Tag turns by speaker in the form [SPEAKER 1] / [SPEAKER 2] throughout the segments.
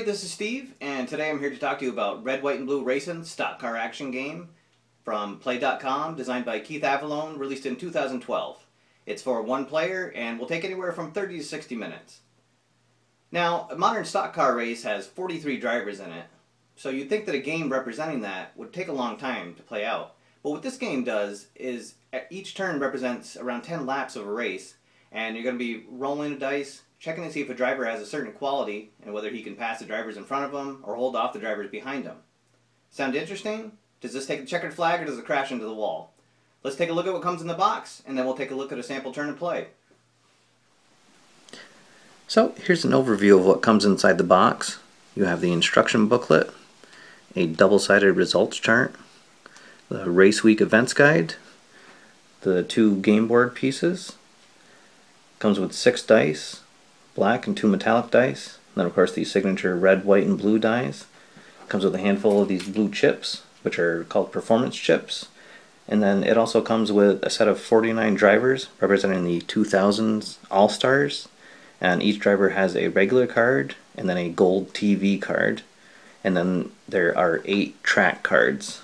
[SPEAKER 1] this is Steve, and today I'm here to talk to you about Red, White, and Blue Racin stock car action game from Play.com, designed by Keith Avallone, released in 2012. It's for one player and will take anywhere from 30 to 60 minutes. Now, a modern stock car race has 43 drivers in it, so you'd think that a game representing that would take a long time to play out. But what this game does is each turn represents around 10 laps of a race, and you're going to be rolling a dice, checking to see if a driver has a certain quality and whether he can pass the drivers in front of him or hold off the drivers behind him. Sound interesting? Does this take the checkered flag or does it crash into the wall? Let's take a look at what comes in the box, and then we'll take a look at a sample turn and play.
[SPEAKER 2] So here's an overview of what comes inside the box. You have the instruction booklet, a double-sided results chart, the race week events guide, the 2 game board pieces. Comes with 6 dice, black and 2 metallic dice, and then of course the signature red, white, and blue dice. Comes with a handful of these blue chips, which are called performance chips. And then it also comes with a set of 49 drivers representing the 2000s All-Stars. And each driver has a regular card and then a gold TV card. And then there are 8 track cards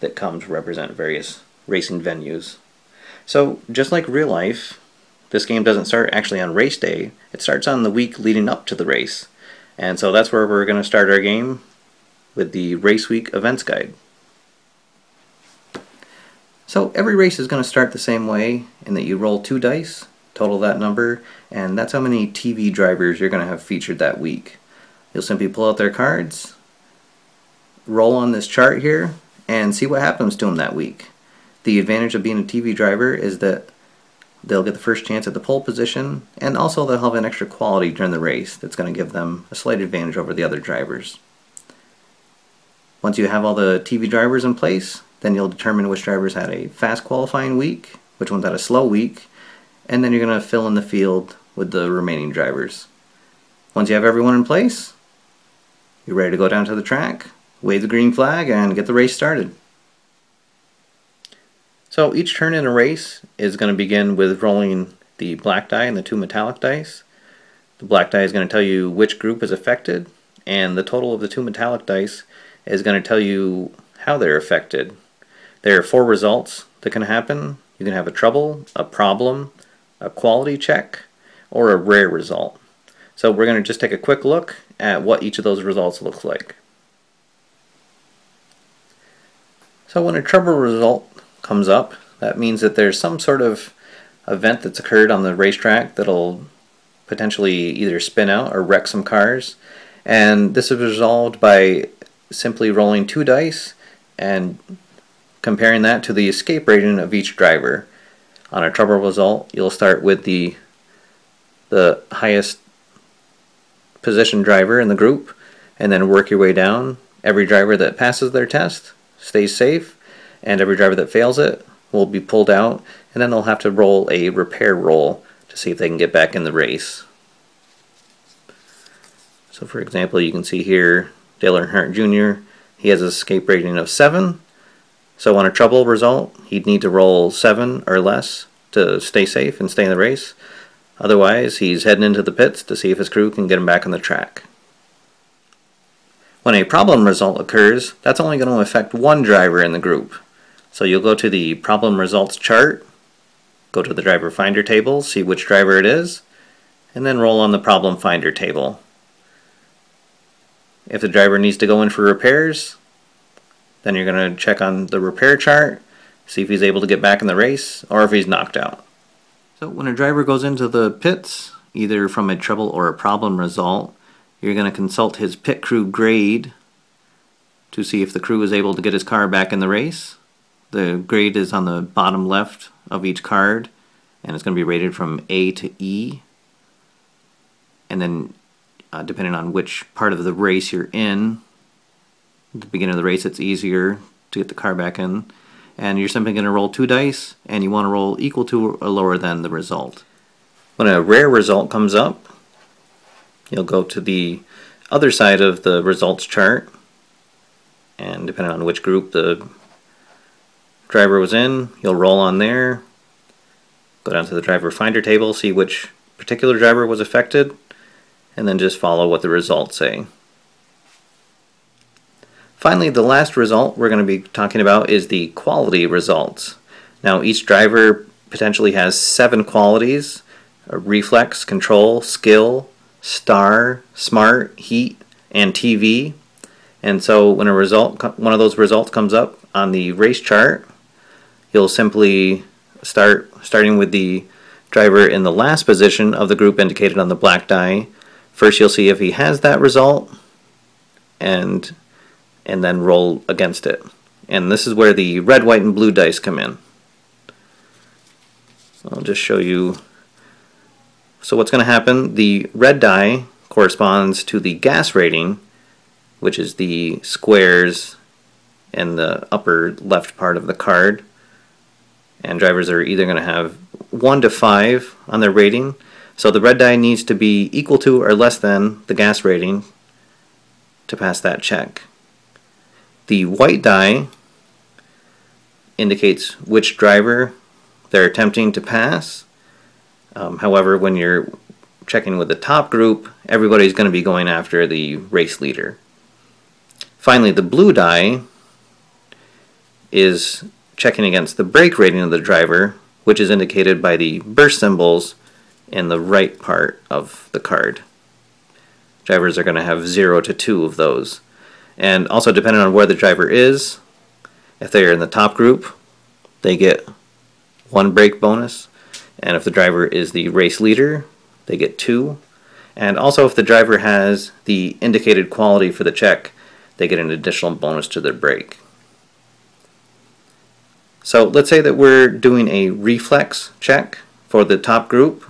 [SPEAKER 2] that come to represent various racing venues. So just like real life, this game doesn't start actually on race day. It starts on the week leading up to the race. And so that's where we're going to start our game, with the race week events guide. So every race is going to start the same way in that you roll 2 dice, total that number, and that's how many TV drivers you're going to have featured that week. You'll simply pull out their cards, roll on this chart here, and see what happens to them that week. The advantage of being a TV driver is that they'll get the first chance at the pole position, and also they'll have an extra quality during the race that's going to give them a slight advantage over the other drivers. Once you have all the TV drivers in place, then you'll determine which drivers had a fast qualifying week, which ones had a slow week, and then you're going to fill in the field with the remaining drivers. Once you have everyone in place, you're ready to go down to the track, wave the green flag, and get the race started. So each turn in a race is going to begin with rolling the black die and the 2 metallic dice. The black die is going to tell you which group is affected, and the total of the 2 metallic dice is going to tell you how they're affected. There are 4 results that can happen. You can have a trouble, a problem, a quality check, or a rare result. So we're going to just take a quick look at what each of those results looks like. So when a trouble result comes up, that means that there's some sort of event that's occurred on the racetrack that'll potentially either spin out or wreck some cars, and this is resolved by simply rolling 2 dice and comparing that to the escape rating of each driver. On a trouble result, you'll start with the highest position driver in the group and then work your way down. Every driver that passes their test stays safe, and every driver that fails it will be pulled out, and then they'll have to roll a repair roll to see if they can get back in the race. So for example, you can see here Dale Earnhardt Jr., he has an escape rating of 7. So on a trouble result, he'd need to roll 7 or less to stay safe and stay in the race. Otherwise, he's heading into the pits to see if his crew can get him back on the track. When a problem result occurs, that's only going to affect 1 driver in the group. So you'll go to the problem results chart, go to the driver finder table, see which driver it is, and then roll on the problem finder table. If the driver needs to go in for repairs, then you're going to check on the repair chart, see if he's able to get back in the race, or if he's knocked out. So when a driver goes into the pits, either from a trouble or a problem result, you're going to consult his pit crew grade to see if the crew is able to get his car back in the race. The grade is on the bottom left of each card, and it's going to be rated from A to E. And then depending on which part of the race you're in, at the beginning of the race it's easier to get the car back in, and you're simply going to roll 2 dice, and you want to roll equal to or lower than the result. When a rare result comes up, you'll go to the other side of the results chart, and depending on which group the driver was in, you'll roll on there, go down to the driver finder table, see which particular driver was affected, and then just follow what the results say. Finally, the last result we're going to be talking about is the quality results. Now, each driver potentially has 7 qualities: reflex, control, skill, star, smart, heat, and TV. And so when one of those results comes up on the race chart, you'll simply starting with the driver in the last position of the group indicated on the black die. First, you'll see if he has that result, and then roll against it. And this is where the red, white, and blue dice come in. I'll just show you. So what's going to happen, the red die corresponds to the gas rating, which is the squares in the upper left part of the card. And drivers are either going to have 1 to 5 on their rating. So the red die needs to be equal to or less than the gas rating to pass that check. The white die indicates which driver they're attempting to pass. However, when you're checking with the top group, everybody's going to be going after the race leader. Finally, the blue die is checking against the brake rating of the driver, which is indicated by the burst symbols in the right part of the card. Drivers are going to have 0 to 2 of those. And also, depending on where the driver is, if they are in the top group, they get 1 brake bonus. And if the driver is the race leader, they get 2. And also, if the driver has the indicated quality for the check, they get an additional bonus to their brake. So let's say that we're doing a reflex check for the top group.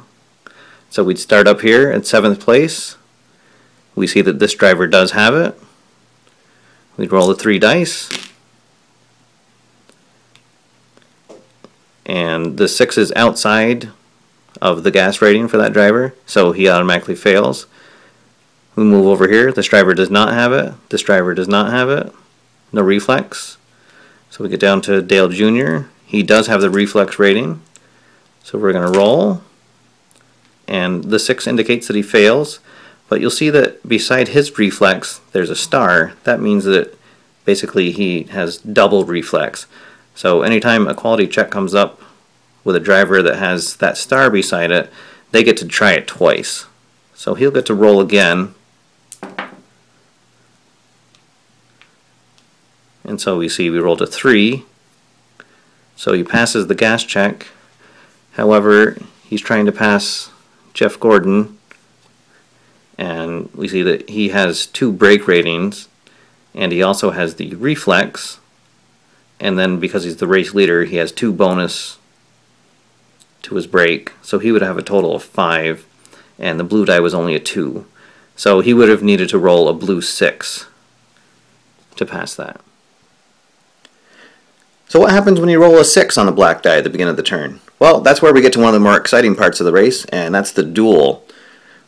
[SPEAKER 2] So we'd start up here at 7th place. We see that this driver does have it. We'd roll the 3 dice. And the 6 is outside of the gas rating for that driver, so he automatically fails. We move over here. This driver does not have it. This driver does not have it. No reflex. So we get down to Dale Jr. He does have the reflex rating. So we're going to roll. And the 6 indicates that he fails. But you'll see that beside his reflex, there's a star. That means that basically he has double reflex. So anytime a quality check comes up with a driver that has that star beside it, they get to try it twice. So he'll get to roll again. And so we see we rolled a 3. So he passes the gas check. However, he's trying to pass Jeff Gordon. And we see that he has 2 brake ratings. And he also has the reflex. And then because he's the race leader, he has 2 bonus to his brake. So he would have a total of 5. And the blue die was only a 2. So he would have needed to roll a blue 6 to pass that. So what happens when you roll a 6 on the black die at the beginning of the turn? Well, that's where we get to one of the more exciting parts of the race, and that's the duel.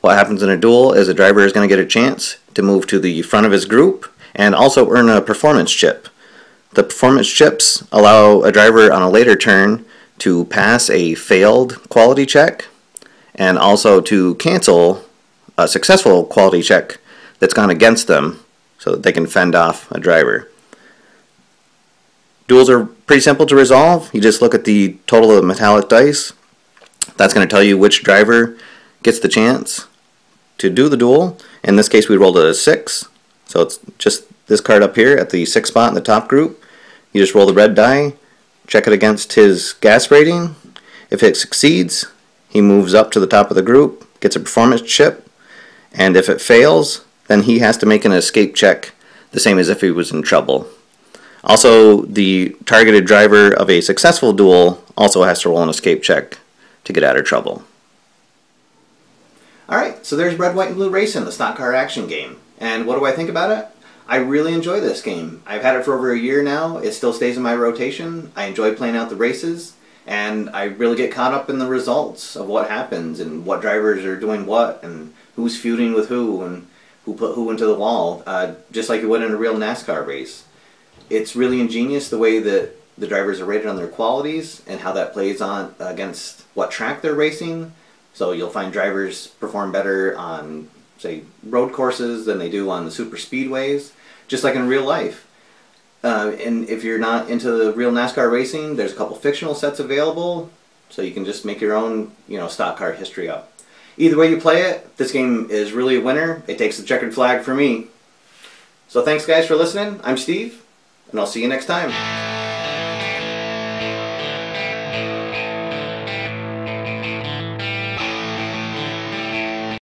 [SPEAKER 2] What happens in a duel is a driver is going to get a chance to move to the front of his group and also earn a performance chip. The performance chips allow a driver on a later turn to pass a failed quality check and also to cancel a successful quality check that's gone against them so that they can fend off a driver. Duels are pretty simple to resolve. You just look at the total of metallic dice. That's going to tell you which driver gets the chance to do the duel. In this case, we rolled a 6. So it's just this card up here at the 6th spot in the top group. You just roll the red die, check it against his gas rating. If it succeeds, he moves up to the top of the group, gets a performance chip, and if it fails, then he has to make an escape check, the same as if he was in trouble. Also, the targeted driver of a successful duel also has to roll an escape check to get out of trouble.
[SPEAKER 1] Alright, so there's Red, White, and Blue Racin, the stock car action game. And what do I think about it? I really enjoy this game. I've had it for over a year now. It still stays in my rotation. I enjoy playing out the races, and I really get caught up in the results of what happens and what drivers are doing what and who's feuding with who and who put who into the wall, just like you would in a real NASCAR race. It's really ingenious the way that the drivers are rated on their qualities and how that plays on against what track they're racing. So you'll find drivers perform better on say, road courses than they do on the super speedways, just like in real life. And if you're not into the real NASCAR racing, there's a couple fictional sets available, so you can just make your own, stock car history up. Either way you play it, this game is really a winner. It takes the checkered flag for me. So thanks guys for listening. I'm Steve, and I'll see you next time.